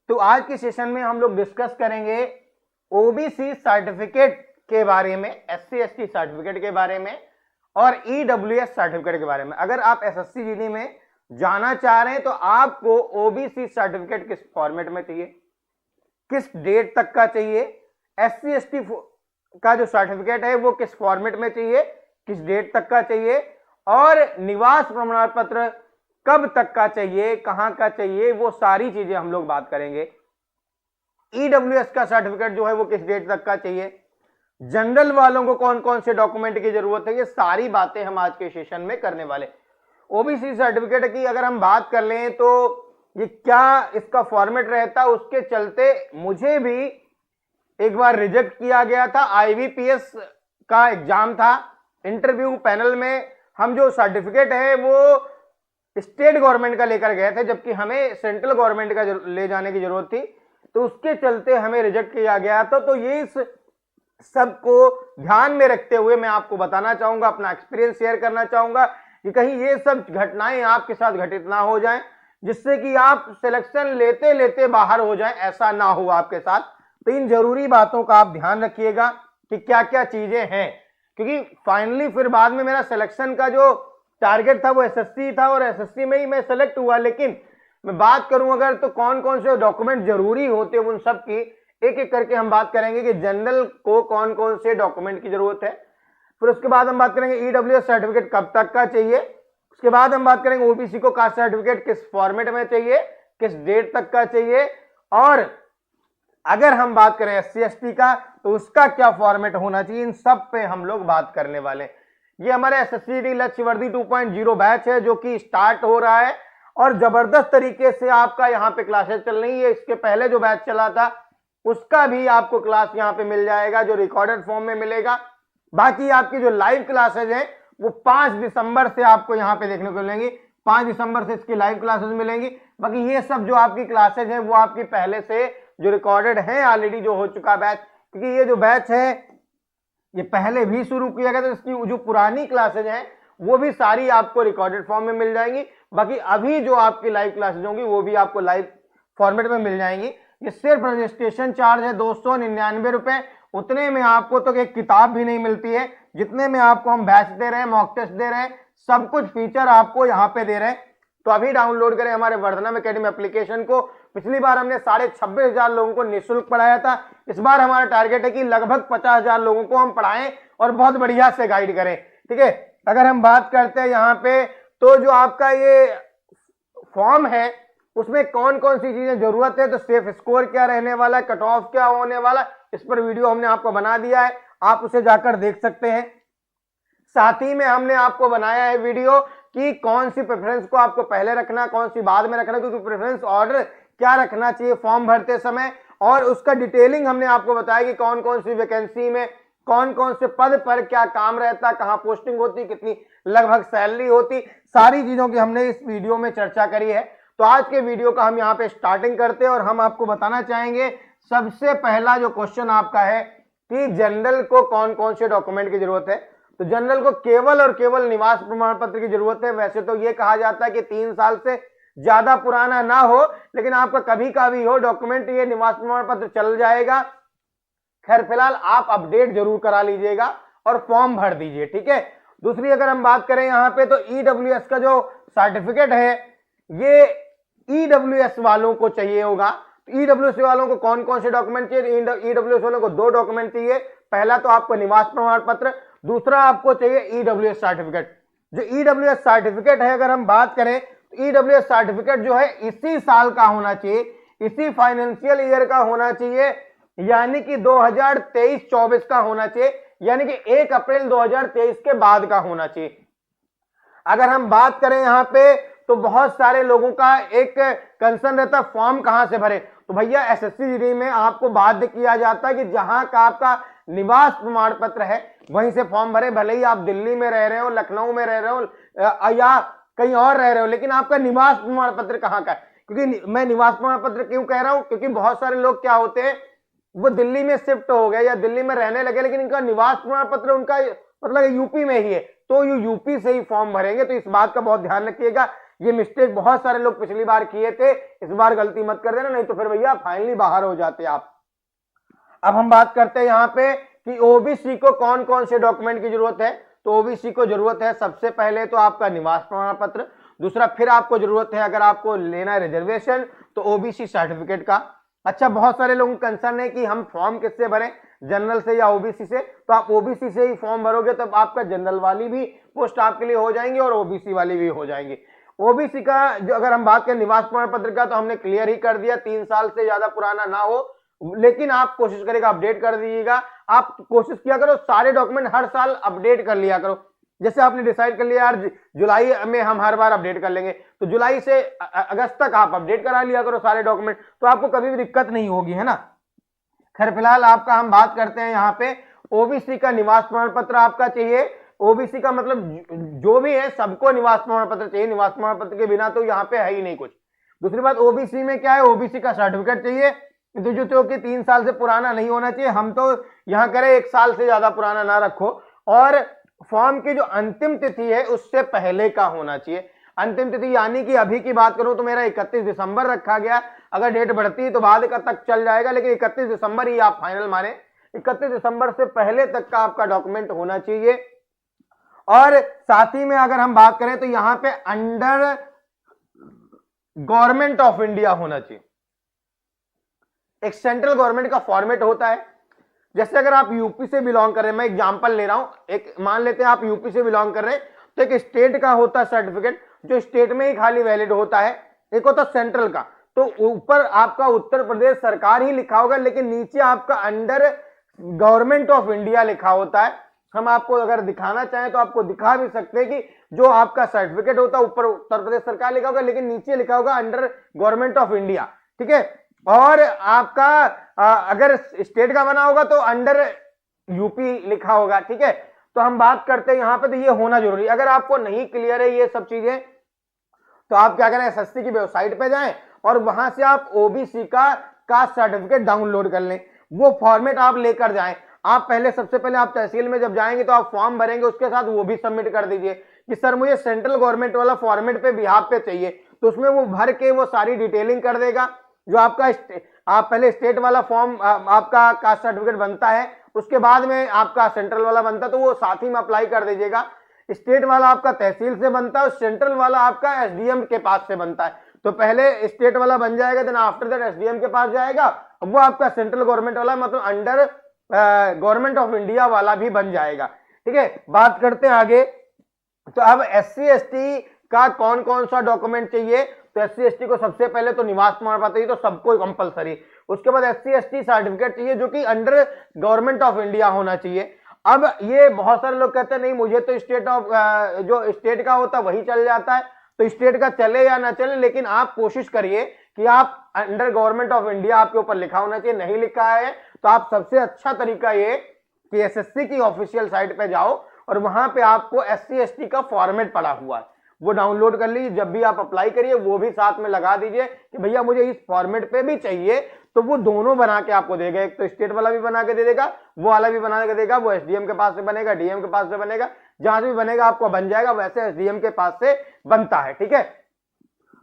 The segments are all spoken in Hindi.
तो आज के सेशन में हम लोग डिस्कस करेंगे ओबीसी सर्टिफिकेट के बारे में, एससी एसटी सर्टिफिकेट के बारे में और ईडब्ल्यूएस सर्टिफिकेट के बारे में। अगर आप एसएससी जीडी में जाना चाह रहे हैं तो आपको ओबीसी सर्टिफिकेट किस फॉर्मेट में चाहिए, किस डेट तक का चाहिए, एससी एसटी का जो सर्टिफिकेट है वो किस फॉर्मेट में चाहिए, किस डेट तक का चाहिए और निवास प्रमाण पत्र कब तक का चाहिए, कहां का चाहिए, वो सारी चीजें हम लोग बात करेंगे। ईडब्ल्यूएस का सर्टिफिकेट जो है वो किस डेट तक का चाहिए, जनरल वालों को कौन कौन से डॉक्यूमेंट की जरूरत है, ये सारी बातें हम आज के सेशन में करने वाले। ओबीसी सर्टिफिकेट की अगर हम बात कर लें तो ये क्या इसका फॉर्मेट रहता है, उसके चलते मुझे भी एक बार रिजेक्ट किया गया था। आईबीपीएस का एग्जाम था, इंटरव्यू पैनल में हम जो सर्टिफिकेट है वो स्टेट गवर्नमेंट का लेकर गए थे, जबकि हमें सेंट्रल गवर्नमेंट का ले जाने की जरूरत थी, तो उसके चलते हमें रिजेक्ट किया गया था। तो ये इस सबको ध्यान में रखते हुए मैं आपको बताना चाहूंगा, अपना एक्सपीरियंस शेयर करना चाहूंगा कि कहीं ये सब घटनाएं आपके साथ घटित ना हो जाएं, जिससे कि आप सिलेक्शन लेते लेते बाहर हो जाएं, ऐसा ना हो आपके साथ। तो इन जरूरी बातों का आप ध्यान रखिएगा कि क्या क्या चीजें हैं, क्योंकि फाइनली फिर बाद में मेरा सिलेक्शन का जो टारगेट था वो एसएससी था और एसएससी में ही मैं सेलेक्ट हुआ। लेकिन मैं बात करूं अगर तो कौन कौन से डॉक्यूमेंट जरूरी होते हैं उन सब की एक एक करके हम बात करेंगे कि जनरल को कौन कौन से डॉक्यूमेंट की जरूरत है। फिर उसके बाद हम बात करेंगे ईडब्ल्यूएस सर्टिफिकेट कब तक का चाहिए। उसके बाद हम बात करेंगे ओबीसी को कास्ट सर्टिफिकेट किस फॉर्मेट में चाहिए, किस डेट तक का चाहिए, और अगर हम बात करें एससी एसटी का तो उसका क्या फॉर्मेट होना चाहिए। इन सब पे हम लोग बात करने वाले। ये हमारे एसएससी लक्ष्य वर्दी 2.0 बैच है जो कि स्टार्ट हो रहा है और जबरदस्त तरीके से आपका यहाँ पे क्लासेस चल रही है। इसके पहले जो बैच चला था उसका भी आपको क्लास यहाँ पे मिल जाएगा, जो रिकॉर्डेड फॉर्म में मिलेगा। बाकी आपकी जो लाइव क्लासेज हैं वो 5 दिसंबर से आपको यहाँ पे देखने को मिलेंगी। 5 दिसंबर से इसकी लाइव क्लासेज मिलेंगी। बाकी ये सब जो आपकी क्लासेज हैं वो आपकी पहले से जो रिकॉर्डेड है ऑलरेडी जो हो चुका बैच, क्योंकि ये जो बैच है ये पहले भी शुरू किया गया था। इसकी जो पुरानी क्लासेज हैं वो भी सारी आपको रिकॉर्डेड फॉर्म में मिल जाएंगी। बाकी अभी जो आपकी लाइव क्लासेज होंगी वो भी आपको लाइव फॉर्मेट में मिल जाएंगी। ये सिर्फ रजिस्ट्रेशन चार्ज है 299 रुपए। उतने में आपको तो एक किताब भी नहीं मिलती है जितने में आपको हम बैच दे रहे हैं, मॉक टेस्ट दे रहे हैं, सब कुछ फीचर आपको यहाँ पे दे रहे हैं। तो अभी डाउनलोड करें हमारे वर्धनम एकेडमी एप्लीकेशन को। पिछली बार हमने 26,500 लोगों को निःशुल्क पढ़ाया था। इस बार हमारा टारगेट है कि लगभग 50,000 लोगों को हम पढ़ाएं और बहुत बढ़िया से गाइड करें। ठीक है, अगर हम बात करते हैं यहाँ पे तो जो आपका ये फॉर्म है उसमें कौन कौन सी चीजें जरूरत है, तो सेफ स्कोर क्या रहने वाला है, कट ऑफ क्या होने वाला, इस पर वीडियो हमने आपको बना दिया है, आप उसे जाकर देख सकते हैं। साथ ही में हमने आपको बनाया है वीडियो कि कौन सी प्रेफरेंस को आपको पहले रखना, कौन सी बाद में रखना, क्योंकि प्रेफरेंस ऑर्डर क्या रखना चाहिए फॉर्म भरते समय, और उसका डिटेलिंग हमने आपको बताया कि कौन कौन सी वैकेंसी में कौन कौन से पद पर क्या काम रहता, कहां पोस्टिंग होती, कितनी लगभग सैलरी होती, सारी चीजों की हमने इस वीडियो में चर्चा करी है। तो आज के वीडियो का हम यहाँ पे स्टार्टिंग करते हैं और हम आपको बताना चाहेंगे सबसे पहला जो क्वेश्चन आपका है कि जनरल को कौन कौन से डॉक्यूमेंट की जरूरत है। तो जनरल को केवल और केवल निवास प्रमाण पत्र की जरूरत है। वैसे तो ये कहा जाता है कि 3 साल से ज्यादा पुराना ना हो, लेकिन आपका कभी का भी हो डॉक्यूमेंट, ये निवास प्रमाण पत्र चल जाएगा। खैर फिलहाल आप अपडेट जरूर करा लीजिएगा और फॉर्म भर दीजिए। ठीक है, दूसरी अगर हम बात करें यहाँ पे तो ईडब्ल्यूएस का जो सर्टिफिकेट है ये ईडब्ल्यूएस वालों को चाहिए होगा। तो ईडब्ल्यूएस वालों को कौन कौन से डॉक्यूमेंट चाहिए, ईडब्ल्यूएस वालों को 2 डॉक्यूमेंट चाहिए। पहला तो आपको निवास प्रमाण पत्र, दूसरा आपको चाहिए ईडब्ल्यूएस सर्टिफिकेट। जो ईडब्ल्यूएस सर्टिफिकेट है अगर हम बात करें तो ईडब्ल्यूएस सर्टिफिकेट जो है इसी साल का होना चाहिए, इसी फाइनेंशियल ईयर का होना चाहिए, यानी कि 2023-24 का होना चाहिए, यानी कि 1 अप्रैल 2023 के बाद का होना चाहिए। अगर हम बात करें यहाँ पे तो बहुत सारे लोगों का एक कंसर्न रहता है फॉर्म कहां से भरे। तो भैया एसएससी जीडी में आपको बाध्य किया जाता है कि जहां का आपका निवास प्रमाण पत्र है वहीं से फॉर्म भरे, भले ही आप दिल्ली में रह रहे हो, लखनऊ में रह रहे हो या कहीं और रह रहे हो, लेकिन आपका निवास प्रमाण पत्र कहाँ का है। क्योंकि मैं निवास प्रमाण पत्र क्यों कह रहा हूं, क्योंकि बहुत सारे लोग क्या होते हैं वो दिल्ली में शिफ्ट हो गए या दिल्ली में रहने लगे, लेकिन इनका निवास प्रमाण पत्र उनका मतलब यूपी में ही है, तो ये यूपी से ही फॉर्म भरेंगे। तो इस बात का बहुत ध्यान रखिएगा ये मिस्टेक बहुत सारे लोग पिछली बार किए थे, इस बार गलती मत कर देना, नहीं तो फिर भैया फाइनली बाहर हो जाते आप। अब हम बात करते हैं यहाँ पे कि ओबीसी को कौन कौन से डॉक्यूमेंट की जरूरत है। तो ओबीसी को जरूरत है सबसे पहले तो आपका निवास प्रमाण पत्र, दूसरा फिर आपको जरूरत है अगर आपको लेना है रिजर्वेशन तो ओबीसी सर्टिफिकेट का। अच्छा, बहुत सारे लोगों का कंसर्न है कि हम फॉर्म किससे भरें, जनरल से या ओबीसी से। तो आप ओबीसी से ही फॉर्म भरोगे तब आपका जनरल वाली भी पोस्ट आपके लिए हो जाएंगी और ओबीसी वाली भी हो जाएंगी। ओबीसी का जो अगर हम बात करें निवास प्रमाण पत्र का तो हमने क्लियर ही कर दिया, 3 साल से ज्यादा पुराना ना हो, लेकिन आप कोशिश करेगा अपडेट कर दीजिएगा। आप कोशिश किया करो सारे डॉक्यूमेंट हर साल अपडेट कर लिया करो। जैसे आपने डिसाइड कर लिया यार जुलाई में हम हर बार अपडेट कर लेंगे, तो जुलाई से अगस्त तक आप अपडेट करा लिया करो सारे डॉक्यूमेंट, तो आपको कभी भी दिक्कत नहीं होगी, है ना। खैर फिलहाल आपका हम बात करते हैं यहाँ पे ओबीसी का निवास प्रमाण पत्र आपका चाहिए। ओबीसी का मतलब जो भी है सबको निवास प्रमाण पत्र चाहिए, निवास प्रमाण पत्र के बिना तो यहाँ पे है ही नहीं कुछ। दूसरी बात ओबीसी में क्या है, ओबीसी का सर्टिफिकेट चाहिए जो कि 3 साल से पुराना नहीं होना चाहिए। हम तो यहाँ करें 1 साल से ज्यादा पुराना ना रखो, और फॉर्म की जो अंतिम तिथि है उससे पहले का होना चाहिए। अंतिम तिथि यानी कि अभी की बात करूं तो मेरा 31 दिसंबर रखा गया, अगर डेट बढ़ती है तो बाद का तक चल जाएगा, लेकिन 31 दिसंबर ही आप फाइनल माने। 31 दिसंबर से पहले तक का आपका डॉक्यूमेंट होना चाहिए। और साथ ही में अगर हम बात करें तो यहां पे अंडर गवर्नमेंट ऑफ इंडिया होना चाहिए। एक सेंट्रल गवर्नमेंट का फॉर्मेट होता है, जैसे अगर आप यूपी से बिलोंग कर रहे हैं, मैं एग्जांपल ले रहा हूं, एक मान लेते हैं आप यूपी से बिलोंग कर रहे हैं, तो एक स्टेट का होता है सर्टिफिकेट जो स्टेट में ही खाली वैलिड होता है, एक होता है सेंट्रल का। तो ऊपर आपका उत्तर प्रदेश सरकार ही लिखा होगा, लेकिन नीचे आपका अंडर गवर्नमेंट ऑफ इंडिया लिखा होता है। हम आपको अगर दिखाना चाहें तो आपको दिखा भी सकते हैं कि जो आपका सर्टिफिकेट होता है ऊपर उत्तर प्रदेश सरकार लिखा होगा, लेकिन नीचे लिखा होगा अंडर गवर्नमेंट ऑफ इंडिया, ठीक है। और आपका अगर स्टेट का बना होगा तो अंडर यूपी लिखा होगा, ठीक है। तो हम बात करते हैं यहाँ पे, तो ये होना जरूरी। अगर आपको नहीं क्लियर है ये सब चीजें तो आप क्या करें, एसएससी की वेबसाइट पे जाएं और वहां से आप ओबीसी का कास्ट सर्टिफिकेट डाउनलोड कर लें, वो फॉर्मेट आप लेकर जाएं। आप पहले सबसे पहले आप तहसील में जब जाएंगे तो आप फॉर्म भरेंगे, उसके साथ वो भी सबमिट कर दीजिए कि सर मुझे सेंट्रल गवर्नमेंट वाला फॉर्मेट पे बिहाफ पे चाहिए, तो उसमें वो भर के वो सारी डिटेलिंग कर देगा। जो आपका आप पहले स्टेट वाला फॉर्म आपका कास्ट सर्टिफिकेट बनता है, उसके बाद में आपका सेंट्रल वाला बनता है, तो वो साथ ही में अप्लाई कर दीजिएगा। स्टेट वाला आपका तहसील से बनता है, सेंट्रल वाला आपका एसडीएम के पास से बनता है। तो पहले स्टेट वाला बन जाएगा, देन आफ्टर दैट एसडीएम के पास जाएगा, वो आपका सेंट्रल गवर्नमेंट वाला मतलब अंडर गवर्नमेंट ऑफ इंडिया वाला भी बन जाएगा, ठीक है। बात करते हैं आगे। तो अब एससी एसटी का कौन कौन सा डॉक्यूमेंट चाहिए, तो एससी एसटी को सबसे पहले तो निवास प्रमाण पत्र, तो सबको कंपलसरी। उसके बाद एससी एसटी सर्टिफिकेट चाहिए जो कि अंडर गवर्नमेंट ऑफ इंडिया होना चाहिए। अब ये बहुत सारे लोग कहते हैं नहीं मुझे तो स्टेट ऑफ जो स्टेट का होता है वही चल जाता है, तो स्टेट का चले या ना चले, लेकिन आप कोशिश करिए कि आप अंडर गवर्नमेंट ऑफ इंडिया आपके ऊपर लिखा होना चाहिए। नहीं लिखा है तो आप सबसे अच्छा तरीका ये कि एसएससी की ऑफिशियल साइट पे जाओ और वहां पे आपको एससी एसटी का फॉर्मेट पड़ा हुआ है वो डाउनलोड कर लीजिए। जब भी आप अप्लाई करिए वो भी साथ में लगा दीजिए कि भैया मुझे इस फॉर्मेट पे भी चाहिए, तो वो दोनों बना के आपको देगा। एक तो स्टेट वाला भी बना के दे देगा, वो वाला भी बना के देगा। वो एसडीएम के पास से बनेगा, डीएम के पास से बनेगा, जहां से भी बनेगा आपको बन जाएगा, वैसे एसडीएम के पास से बनता है, ठीक है।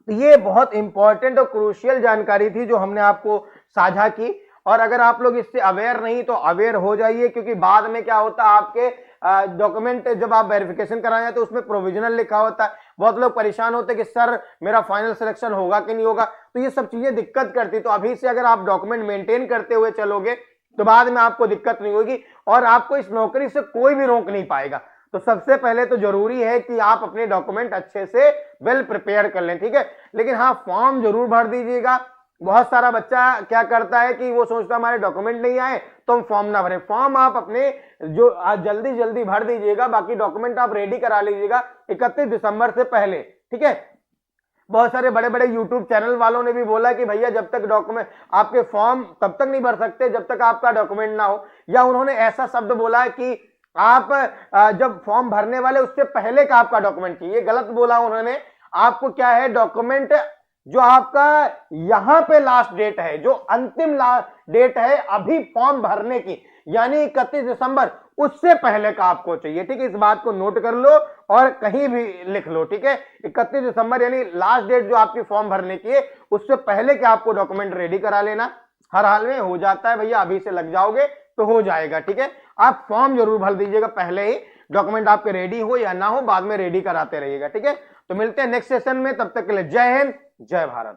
तो ये बहुत इंपॉर्टेंट और क्रूशियल जानकारी थी जो हमने आपको साझा की, और अगर आप लोग इससे अवेयर नहीं तो अवेयर हो जाइए, क्योंकि बाद में क्या होता है आपके डॉक्यूमेंट जब आप वेरिफिकेशन कराएं तो उसमें प्रोविजनल लिखा होता है। बहुत लोग परेशान होते हैं कि सर मेरा फाइनल सिलेक्शन होगा कि नहीं होगा, तो ये सब चीजें दिक्कत करती। तो अभी से अगर आप डॉक्यूमेंट मेंटेन करते हुए चलोगे तो बाद में आपको दिक्कत नहीं होगी और आपको इस नौकरी से कोई भी रोक नहीं पाएगा। तो सबसे पहले तो जरूरी है कि आप अपने डॉक्यूमेंट अच्छे से वेल प्रिपेयर कर लें, ठीक है। लेकिन हाँ, फॉर्म जरूर भर दीजिएगा। बहुत सारा बच्चा क्या करता है कि वो सोचता हमारे डॉक्यूमेंट नहीं आए तो हम फॉर्म ना भरें। फॉर्म आप अपने जो जल्दी जल्दी भर दीजिएगा, बाकी डॉक्यूमेंट आप रेडी करा लीजिएगा 31 दिसंबर से पहले, ठीक है। बहुत सारे बड़े बड़े यूट्यूब चैनल वालों ने भी बोला कि भैया जब तक डॉक्यूमेंट आपके फॉर्म तब तक नहीं भर सकते जब तक आपका डॉक्यूमेंट ना हो, या उन्होंने ऐसा शब्द बोला है कि आप जब फॉर्म भरने वाले उससे पहले का आपका डॉक्यूमेंट चाहिए। गलत बोला उन्होंने। आपको क्या है, डॉक्यूमेंट जो आपका यहां पे लास्ट डेट है, जो अंतिम लास्ट डेट है अभी फॉर्म भरने की, यानी 31 दिसंबर उससे पहले का आपको चाहिए। ठीक है, इस बात को नोट कर लो और कहीं भी लिख लो। ठीक है, 31 दिसंबर यानी लास्ट डेट जो आपकी फॉर्म भरने की है, उससे पहले के आपको डॉक्यूमेंट रेडी करा लेना। हर हाल में हो जाता है भैया, अभी से लग जाओगे तो हो जाएगा। ठीक है, आप फॉर्म जरूर भर दीजिएगा पहले ही, डॉक्यूमेंट आपके रेडी हो या ना हो बाद में रेडी कराते रहिएगा। ठीक है, तो मिलते हैं नेक्स्ट सेशन में, तब तक के लिए जय हिंद जय भारत।